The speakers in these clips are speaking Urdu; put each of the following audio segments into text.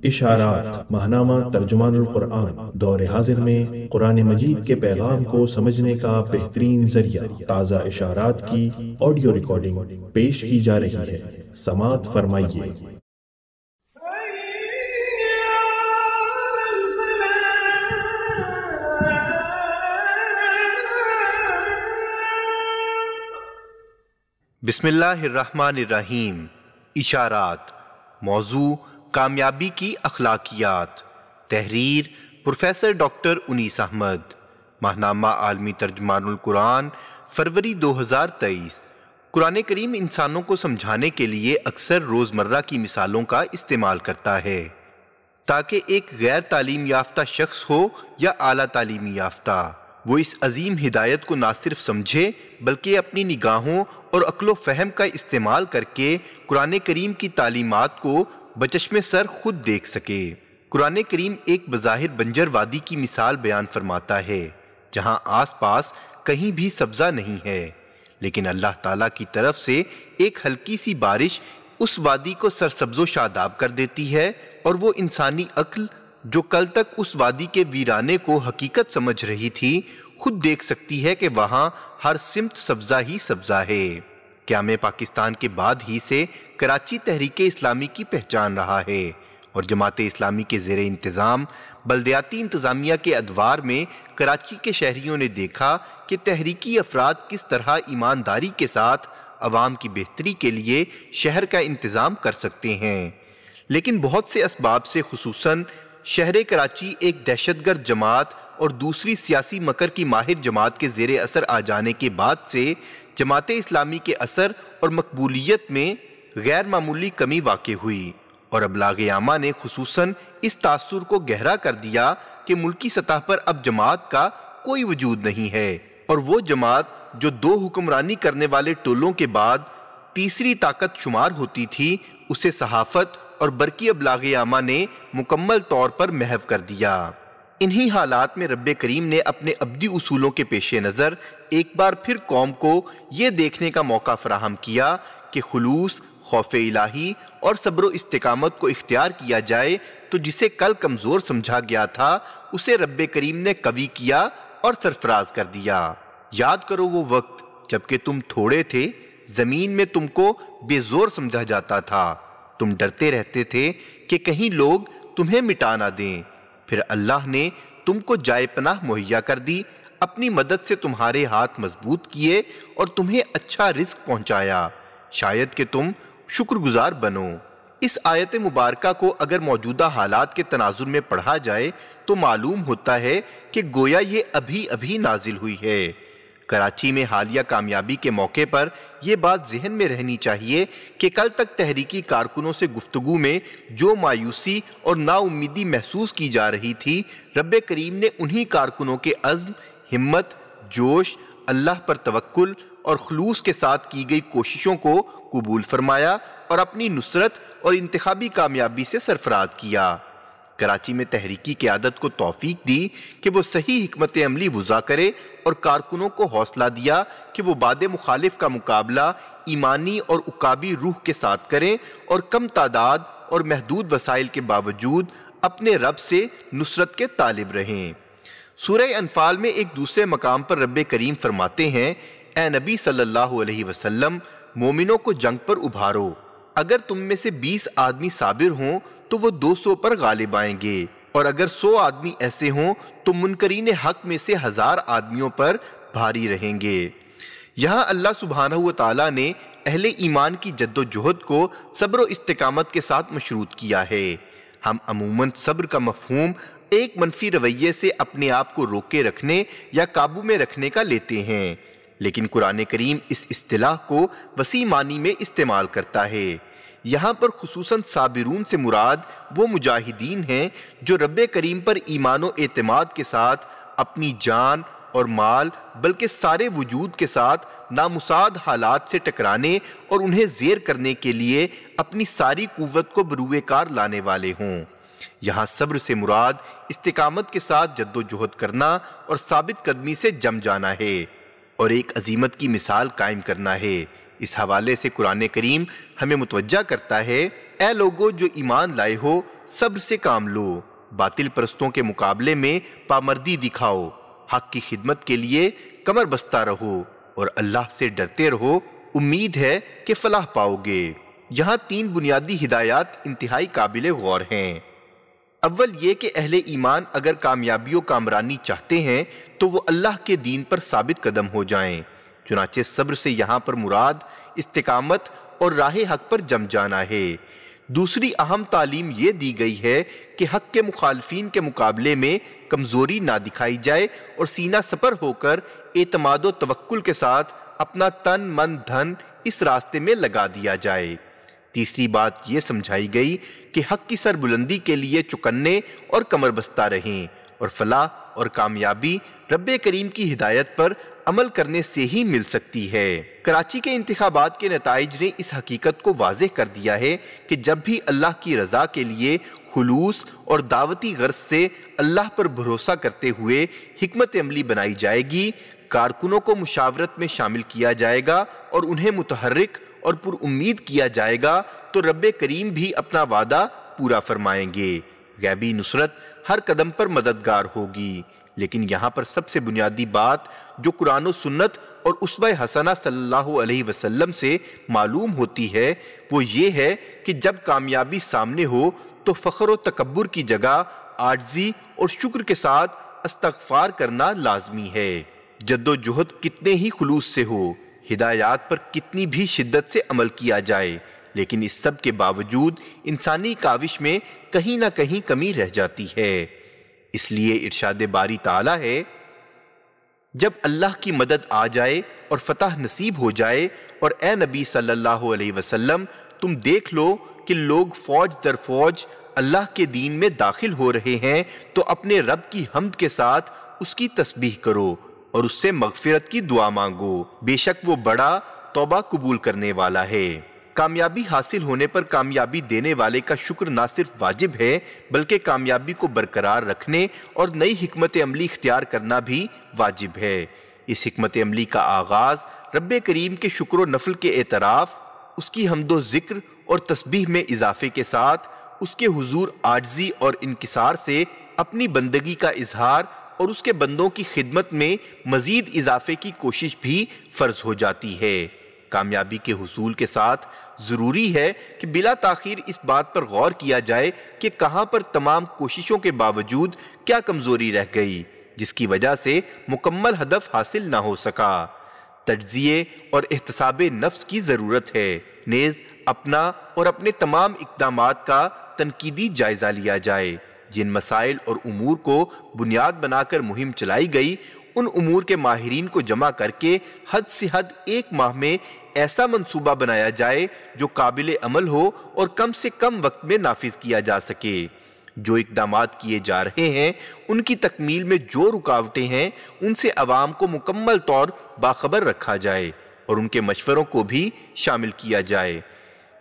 اشارات ماہنامہ ترجمان القرآن دور حاضر میں قرآن مجید کے پیغام کو سمجھنے کا بہترین ذریعہ تازہ اشارات کی آڈیو ریکارڈنگ پیش کی جا رہی ہے۔ سماعت فرمائیے۔ بسم اللہ الرحمن الرحیم۔ اشارات۔ موضوع کامیابی کی اخلاقیات۔ تحریر پروفیسر ڈاکٹر انیس احمد۔ ماہنامہ عالمی ترجمان القرآن، فروری 2023۔ قرآن کریم انسانوں کو سمجھانے کے لیے اکثر روزمرہ کی مثالوں کا استعمال کرتا ہے تاکہ ایک غیر تعلیم یافتہ شخص ہو یا اعلیٰ تعلیمی یافتہ، وہ اس عظیم ہدایت کو نہ صرف سمجھے بلکہ اپنی نگاہوں اور عقل و فہم کا استعمال کر کے قرآن کریم کی تعلیمات کو بچشم سر خود دیکھ سکے۔ قرآن کریم ایک بظاہر بنجر وادی کی مثال بیان فرماتا ہے جہاں آس پاس کہیں بھی سبزہ نہیں ہے، لیکن اللہ تعالیٰ کی طرف سے ایک ہلکی سی بارش اس وادی کو سرسبز و شاداب کر دیتی ہے، اور وہ انسانی عقل جو کل تک اس وادی کے ویرانے کو حقیقت سمجھ رہی تھی، خود دیکھ سکتی ہے کہ وہاں ہر سمت سبزہ ہی سبزہ ہے۔ قیام پاکستان کے بعد ہی سے کراچی تحریک اسلامی کی پہچان رہا ہے، اور جماعت اسلامی کے زیر انتظام بلدیاتی انتظامیہ کے ادوار میں کراچی کے شہریوں نے دیکھا کہ تحریکی افراد کس طرح ایمانداری کے ساتھ عوام کی بہتری کے لیے شہر کا انتظام کر سکتے ہیں، لیکن بہت سے اسباب سے خصوصاً شہر کراچی ایک دہشت گرد جماعت اور دوسری سیاسی مکر کی ماہر جماعت کے زیر اثر آ جانے کے بعد سے جماعت اسلامی کے اثر اور مقبولیت میں غیر معمولی کمی واقع ہوئی، اور ابلاغ عامہ نے خصوصاً اس تاثر کو گہرا کر دیا کہ ملکی سطح پر اب جماعت کا کوئی وجود نہیں ہے، اور وہ جماعت جو دو حکمرانی کرنے والے ٹولوں کے بعد تیسری طاقت شمار ہوتی تھی، اسے صحافت اور برقی ابلاغ عامہ نے مکمل طور پر محو کر دیا۔ انہی حالات میں رب کریم نے اپنے ابدی اصولوں کے پیش نظر ایک بار پھر قوم کو یہ دیکھنے کا موقع فراہم کیا کہ خلوص، خوف الہی اور صبر و استقامت کو اختیار کیا جائے تو جسے کل کمزور سمجھا گیا تھا اسے رب کریم نے قوی کیا اور سرفراز کر دیا۔ یاد کرو وہ وقت جب کہ تم تھوڑے تھے، زمین میں تم کو بے زور سمجھا جاتا تھا، تم ڈرتے رہتے تھے کہ کہیں لوگ تمہیں مٹا نہ دیں، پھر اللہ نے تم کو جائے پناہ مہیا کر دی، اپنی مدد سے تمہارے ہاتھ مضبوط کیے اور تمہیں اچھا رزق پہنچایا، شاید کہ تم شکر گزار بنو۔ اس آیت مبارکہ کو اگر موجودہ حالات کے تناظر میں پڑھا جائے تو معلوم ہوتا ہے کہ گویا یہ ابھی ابھی نازل ہوئی ہے۔ کراچی میں حالیہ کامیابی کے موقع پر یہ بات ذہن میں رہنی چاہیے کہ کل تک تحریکی کارکنوں سے گفتگو میں جو مایوسی اور نا امیدی محسوس کی جا رہی تھی، رب کریم نے انہی کارکنوں کے عزم، ہمت، جوش، اللہ پر توکل اور خلوص کے ساتھ کی گئی کوششوں کو قبول فرمایا اور اپنی نصرت اور انتخابی کامیابی سے سرفراز کیا۔ کراچی میں تحریکی قیادت کو توفیق دی کہ وہ صحیح حکمت عملی وضع کرے اور کارکنوں کو حوصلہ دیا کہ وہ باد مخالف کا مقابلہ ایمانی اور عقابی روح کے ساتھ کریں اور کم تعداد اور محدود وسائل کے باوجود اپنے رب سے نصرت کے طالب رہیں۔ سورہ انفال میں ایک دوسرے مقام پر رب کریم فرماتے ہیں، اے نبی صلی اللہ علیہ وسلم، مومنوں کو جنگ پر ابھارو، اگر تم میں سے 20 آدمی صابر ہوں تو وہ 200 پر غالب آئیں گے، اور اگر 100 آدمی ایسے ہوں تو منکرین حق میں سے 1000 آدمیوں پر بھاری رہیں گے۔ یہاں اللہ سبحانہ و تعالیٰ نے اہل ایمان کی جد و جہد کو صبر و استقامت کے ساتھ مشروط کیا ہے۔ ہم عموماً صبر کا مفہوم ایک منفی رویے سے اپنے آپ کو روکے رکھنے یا قابو میں رکھنے کا لیتے ہیں، لیکن قرآن کریم اس اصطلاح کو وسیع معنی میں استعمال کرتا ہے۔ یہاں پر خصوصاً صابرون سے مراد وہ مجاہدین ہیں جو رب کریم پر ایمان و اعتماد کے ساتھ اپنی جان اور مال بلکہ سارے وجود کے ساتھ نامساعد حالات سے ٹکرانے اور انہیں زیر کرنے کے لیے اپنی ساری قوت کو بروئے کار لانے والے ہوں۔ یہاں صبر سے مراد استقامت کے ساتھ جد و جہد کرنا اور ثابت قدمی سے جم جانا ہے اور ایک عظیمت کی مثال قائم کرنا ہے۔ اس حوالے سے قرآن کریم ہمیں متوجہ کرتا ہے، اے لوگو جو ایمان لائے ہو، صبر سے کام لو، باطل پرستوں کے مقابلے میں پامردی دکھاؤ، حق کی خدمت کے لیے کمر بستہ رہو اور اللہ سے ڈرتے رہو، امید ہے کہ فلاح پاؤ گے۔ یہاں 3 بنیادی ہدایات انتہائی قابل غور ہیں۔ اول یہ کہ اہل ایمان اگر کامیابی و کامرانی چاہتے ہیں تو وہ اللہ کے دین پر ثابت قدم ہو جائیں۔ چنانچہ صبر سے یہاں پر مراد استقامت اور راہ حق پر جم جانا ہے۔ دوسری اہم تعلیم یہ دی گئی ہے کہ حق کے مخالفین کے مقابلے میں کمزوری نہ دکھائی جائے اور سینہ سپر ہو کر اعتماد و توکل کے ساتھ اپنا تن من دھن اس راستے میں لگا دیا جائے۔ تیسری بات یہ سمجھائی گئی کہ حق کی سربلندی کے لیے چکنے اور کمر بستہ رہیں اور فلاح اور کامیابی رب کریم کی ہدایت پر عمل کرنے سے ہی مل سکتی ہے۔ کراچی کے انتخابات کے نتائج نے اس حقیقت کو واضح کر دیا ہے کہ جب بھی اللہ کی رضا کے لیے خلوص اور دعوتی غرض سے اللہ پر بھروسہ کرتے ہوئے حکمت عملی بنائی جائے گی، کارکنوں کو مشاورت میں شامل کیا جائے گا اور انہیں متحرک اور پر امید کیا جائے گا تو رب کریم بھی اپنا وعدہ پورا فرمائیں گے۔ غیبی نصرت ہر قدم پر مددگار ہوگی، لیکن یہاں پر سب سے بنیادی بات جو قرآن و سنت اور اسوہ حسنہ صلی اللہ علیہ وسلم سے معلوم ہوتی ہے وہ یہ ہے کہ جب کامیابی سامنے ہو تو فخر و تکبر کی جگہ عاجزی اور شکر کے ساتھ استغفار کرنا لازمی ہے۔ جد و جہد کتنے ہی خلوص سے ہو، ہدایات پر کتنی بھی شدت سے عمل کیا جائے، لیکن اس سب کے باوجود انسانی کاوش میں کہیں نہ کہیں کمی رہ جاتی ہے۔ اس لیے ارشاد باری تعالیٰ ہے، جب اللہ کی مدد آ جائے اور فتح نصیب ہو جائے اور اے نبی صلی اللہ علیہ وسلم تم دیکھ لو کہ لوگ فوج در فوج اللہ کے دین میں داخل ہو رہے ہیں تو اپنے رب کی حمد کے ساتھ اس کی تسبیح کرو اور اس سے مغفرت کی دعا مانگو، بے شک وہ بڑا توبہ قبول کرنے والا ہے۔ کامیابی حاصل ہونے پر کامیابی دینے والے کا شکر نہ صرف واجب ہے بلکہ کامیابی کو برقرار رکھنے اور نئی حکمت عملی اختیار کرنا بھی واجب ہے۔ اس حکمت عملی کا آغاز رب کریم کے شکر و نفل کے اعتراف، اس کی حمد و ذکر اور تسبیح میں اضافے کے ساتھ اس کے حضور عاجزی اور انکسار سے اپنی بندگی کا اظہار اور اس کے بندوں کی خدمت میں مزید اضافے کی کوشش بھی فرض ہو جاتی ہے۔ کامیابی کے حصول کے ساتھ ضروری ہے کہ بلا تاخیر اس بات پر غور کیا جائے کہ کہاں پر تمام کوششوں کے باوجود کیا کمزوری رہ گئی جس کی وجہ سے مکمل ہدف حاصل نہ ہو سکا۔ تجزیے اور احتساب نفس کی ضرورت ہے، نیز اپنا اور اپنے تمام اقدامات کا تنقیدی جائزہ لیا جائے۔ جن مسائل اور امور کو بنیاد بنا کر مہم چلائی گئی ان امور کے ماہرین کو جمع کر کے حد سے حد 1 ماہ میں ایسا منصوبہ بنایا جائے جو قابل عمل ہو اور کم سے کم وقت میں نافذ کیا جا سکے۔ جو اقدامات کیے جا رہے ہیں ان کی تکمیل میں جو رکاوٹیں ہیں ان سے عوام کو مکمل طور باخبر رکھا جائے اور ان کے مشوروں کو بھی شامل کیا جائے۔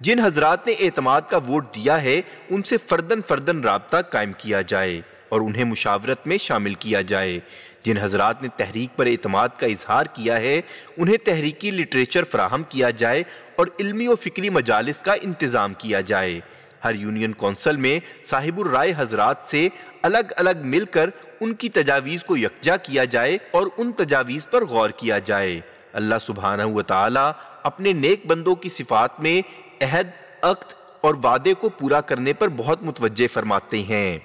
جن حضرات نے اعتماد کا ووٹ دیا ہے ان سے فرداً رابطہ قائم کیا جائے اور انہیں مشاورت میں شامل کیا جائے۔ جن حضرات نے تحریک پر اعتماد کا اظہار کیا ہے انہیں تحریکی لٹریچر فراہم کیا جائے اور علمی و فکری مجالس کا انتظام کیا جائے۔ ہر یونین کونسل میں صاحب الرائے حضرات سے الگ الگ مل کر ان کی تجاویز کو یکجا کیا جائے اور ان تجاویز پر غور کیا جائے۔ اللہ سبحانہ و تعالی اپنے نیک بندوں کی صفات میں عہد، عقد اور وعدے کو پورا کرنے پر بہت متوجہ فرماتے ہیں۔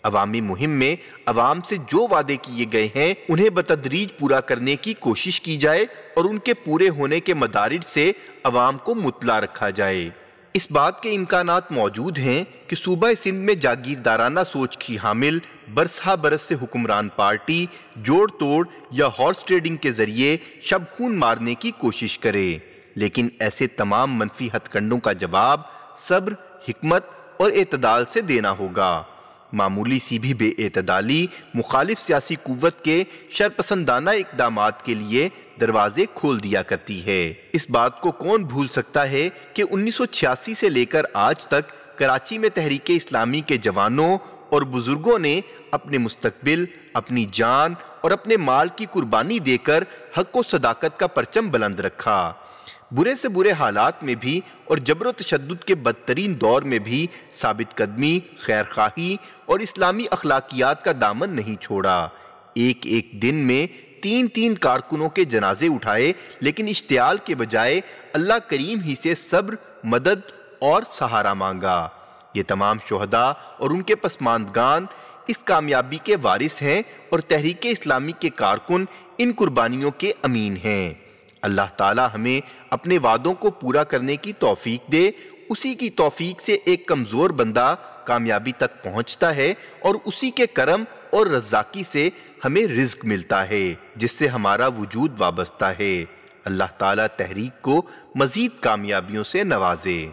عوامی مہم میں عوام سے جو وعدے کیے گئے ہیں انہیں بتدریج پورا کرنے کی کوشش کی جائے اور ان کے پورے ہونے کے مدارج سے عوام کو مطلع رکھا جائے۔ اس بات کے امکانات موجود ہیں کہ صوبہ سندھ میں جاگیردارانہ سوچ کی حامل برسہ برس سے حکمران پارٹی جوڑ توڑ یا ہارس ٹریڈنگ کے ذریعے شب خون مارنے کی کوشش کرے، لیکن ایسے تمام منفی ہتھ کنڈوں کا جواب صبر، حکمت اور اعتدال سے دینا ہوگا۔ معمولی سی بھی بے اعتدالی مخالف سیاسی قوت کے شرپسندانہ اقدامات کے لیے دروازے کھول دیا کرتی ہے۔ اس بات کو کون بھول سکتا ہے کہ 1986 سے لے کر آج تک کراچی میں تحریک اسلامی کے جوانوں اور بزرگوں نے اپنے مستقبل، اپنی جان اور اپنے مال کی قربانی دے کر حق و صداقت کا پرچم بلند رکھا۔ برے سے برے حالات میں بھی اور جبر و تشدد کے بدترین دور میں بھی ثابت قدمی، خیر خواہی اور اسلامی اخلاقیات کا دامن نہیں چھوڑا۔ ایک ایک دن میں 3 کارکنوں کے جنازے اٹھائے، لیکن اشتعال کے بجائے اللہ کریم ہی سے صبر، مدد اور سہارا مانگا۔ یہ تمام شہداء اور ان کے پسماندگان اس کامیابی کے وارث ہیں اور تحریک اسلامی کے کارکن ان قربانیوں کے امین ہیں۔ اللہ تعالی ہمیں اپنے وعدوں کو پورا کرنے کی توفیق دے۔ اسی کی توفیق سے ایک کمزور بندہ کامیابی تک پہنچتا ہے اور اسی کے کرم اور رزاقی سے ہمیں رزق ملتا ہے جس سے ہمارا وجود وابستہ ہے۔ اللہ تعالی تحریک کو مزید کامیابیوں سے نوازے۔